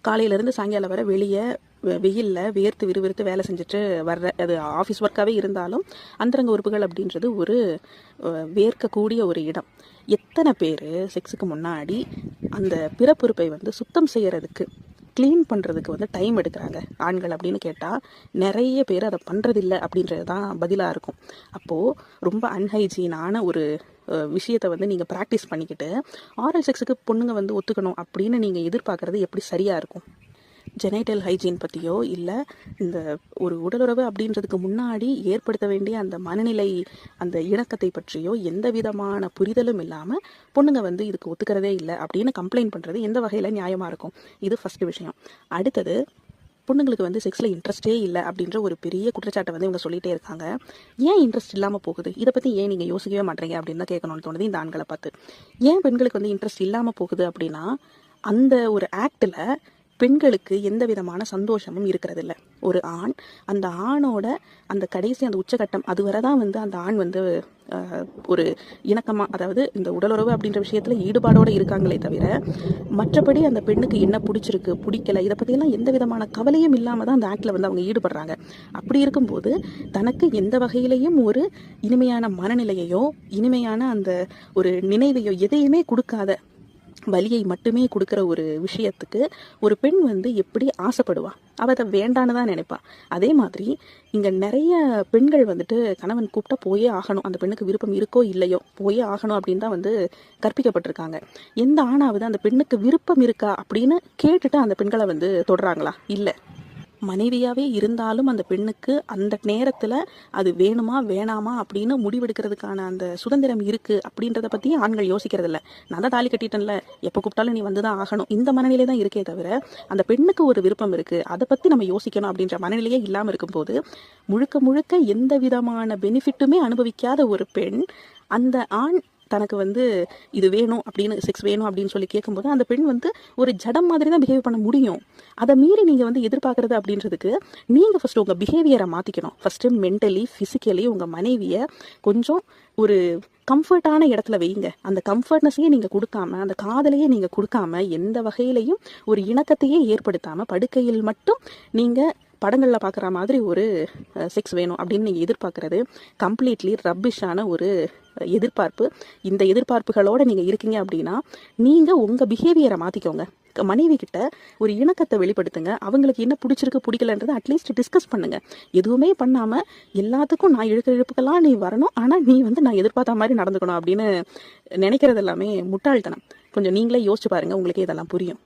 காலையிலேருந்து சாயங்காலம் வர வெளியே வெயிலில் வேர்த்து விறுவிறுத்து வேலை செஞ்சுட்டு வர்ற, அது ஆஃபீஸ் ஒர்க்காகவே இருந்தாலும் அந்தரங்க உறுப்புகள் அப்படின்றது ஒரு வேர்க்கக்கூடிய ஒரு இடம். எத்தனை பேர் செக்ஸுக்கு முன்னாடி அந்த பிறப்புறுப்பை சுத்தம் செய்யறதுக்கு, க்ளீன் பண்ணுறதுக்கு டைம் எடுக்கிறாங்க ஆண்கள் அப்படின்னு கேட்டால் நிறைய பேர் அதை பண்ணுறதில்ல அப்படின்றது தான் பதிலாக இருக்கும். அப்போது ரொம்ப அன்ஹைஜீனான ஒரு விஷயத்தை நீங்கள் ப்ராக்டிஸ் பண்ணிக்கிட்டு ஆரல் செக்ஸுக்கு பொண்ணுங்க ஒத்துக்கணும் அப்படின்னு நீங்கள் எதிர்பார்க்குறது எப்படி சரியாக இருக்கும்? ஜெனைட்டல் ஹைஜீன் பற்றியோ இல்லை இந்த ஒரு உடலுறவு அப்படின்றதுக்கு முன்னாடி ஏற்படுத்த வேண்டிய அந்த மனநிலை, அந்த இணக்கத்தை பற்றியோ எந்த விதமான புரிதலும் இல்லாமல் பொண்ணுங்க இதுக்கு ஒத்துக்கிறதே இல்லை அப்படின்னு கம்ப்ளைண்ட் பண்ணுறது எந்த வகையில் நியாயமாக இருக்கும்? இது ஃபஸ்ட்டு விஷயம். அடுத்தது, பொண்ணுங்களுக்கு செக்ஸில் இன்ட்ரெஸ்டே இல்லை அப்படின்ற ஒரு பெரிய குற்றச்சாட்டை இவங்க சொல்லிகிட்டே இருக்காங்க. ஏன் இன்ட்ரெஸ்ட் இல்லாமல் போகுது? இதை பற்றி ஏன் நீங்கள் யோசிக்கவே மாட்டீங்க அப்படின்னு தான் கேட்கணும்னு தோணுது இந்த ஆண்களை பார்த்து. ஏன் பெண்களுக்கு இன்ட்ரெஸ்ட் இல்லாமல் போகுது அப்படின்னா, அந்த ஒரு ஆக்டில் பெண்களுக்கு எந்த விதமான சந்தோஷமும் இருக்கிறதில்ல. ஒரு ஆண், அந்த ஆணோட அந்த கடைசி அந்த உச்சகட்டம் அது வரை தான் அந்த ஆண் ஒரு இணக்கமாக, அதாவது இந்த உடலுறவு அப்படின்ற விஷயத்தில் ஈடுபாடோடு இருக்காங்களே தவிர மற்றபடி அந்த பெண்ணுக்கு என்ன பிடிச்சிருக்கு பிடிக்கல இதை பற்றியெல்லாம் எந்த விதமான கவலையும் இல்லாமல் தான் அந்த ஆக்டில் அவங்க ஈடுபடுறாங்க. அப்படி இருக்கும்போது தனக்கு எந்த வகையிலையும் ஒரு இனிமையான மனநிலையையோ இனிமையான அந்த ஒரு நினைவையோ எதையுமே கொடுக்காத, வலியை மட்டுமே கொடுக்குற ஒரு விஷயத்துக்கு ஒரு பெண் எப்படி ஆசைப்படுவா? அவள் அதை வேண்டான்னு தான் நினைப்பா. அதே மாதிரி இங்கே நிறைய பெண்கள் கணவன் கூப்பிட்டா போயே ஆகணும், அந்த பெண்ணுக்கு விருப்பம் இருக்கோ இல்லையோ போயே ஆகணும் அப்படின்னு தான் கற்பிக்கப்பட்டிருக்காங்க. எந்த ஆணாவது அந்த பெண்ணுக்கு விருப்பம் இருக்கா அப்படின்னு கேட்டுட்டு அந்த பெண்களை தொடுறாங்களா? இல்லை. மனைவியாகவே இருந்தாலும் அந்த பெண்ணுக்கு அந்த நேரத்தில் அது வேணுமா வேணாமா அப்படின்னு முடிவெடுக்கிறதுக்கான அந்த சுதந்திரம் இருக்குது அப்படின்றத பற்றி ஆண்கள் யோசிக்கிறதில்ல. நான் தான் தாலி கட்டிட்டேன்ல, எப்போ கூப்பிட்டாலும் நீ தான் ஆகணும், இந்த மனநிலை தான் இருக்கே தவிர அந்த பெண்ணுக்கு ஒரு விருப்பம் இருக்குது அதை பற்றி நம்ம யோசிக்கணும் அப்படின்ற மனநிலையே இல்லாமல் இருக்கும்போது முழுக்க முழுக்க எந்த விதமான பெனிஃபிட்டுமே அனுபவிக்காத ஒரு பெண் அந்த ஆண் தனக்கு இது வேணும் அப்படின்னு, செக்ஸ் வேணும் அப்படின்னு சொல்லி கேட்கும்போது அந்த பெண் ஒரு ஜடம் மாதிரி தான் பிஹேவ் பண்ண முடியும். அதை மீறி நீங்கள் எதிர்பார்க்குறது அப்படின்றதுக்கு நீங்கள் ஃபஸ்ட்டு உங்கள் பிஹேவியரை மாற்றிக்கணும். ஃபஸ்ட்டு மென்டலி ஃபிசிக்கலி உங்கள் மனைவியை கொஞ்சம் ஒரு கம்ஃபர்டான இடத்துல வைங்க. அந்த கம்ஃபர்ட்னஸையே நீங்கள் கொடுக்காம, அந்த காதலையே நீங்கள் கொடுக்காம, எந்த வகையிலையும் ஒரு இணக்கத்தையே ஏற்படுத்தாமல் படுக்கையில் மட்டும் நீங்கள் படங்களில் பார்க்குற மாதிரி ஒரு செக்ஸ் வேணும் அப்படின்னு நீங்கள் எதிர்பார்க்குறது கம்ப்ளீட்லி ரப்பிஷான ஒரு எதிர்பார்ப்பு. இந்த எதிர்பார்ப்புகளோடு நீங்கள் இருக்கீங்க அப்படின்னா நீங்கள் உங்கள் பிஹேவியரை மாற்றிக்கோங்க. மனைவி கிட்ட ஒரு இணக்கத்தை வெளிப்படுத்துங்க. அவங்களுக்கு என்ன பிடிச்சிருக்கு பிடிக்கலன்றதை அட்லீஸ்ட் டிஸ்கஸ் பண்ணுங்கள். எதுவுமே பண்ணாமல் எல்லாத்துக்கும் நான் இழுக்கிற இழுப்புக்கெல்லாம் நீ வரணும், ஆனால் நீ நான் எதிர்பார்த்த மாதிரி நடந்துக்கணும் அப்படின்னு நினைக்கிறது எல்லாமே முட்டாள்தனம். கொஞ்சம் நீங்களே யோசிச்சு பாருங்கள், உங்களுக்கே இதெல்லாம் புரியும்.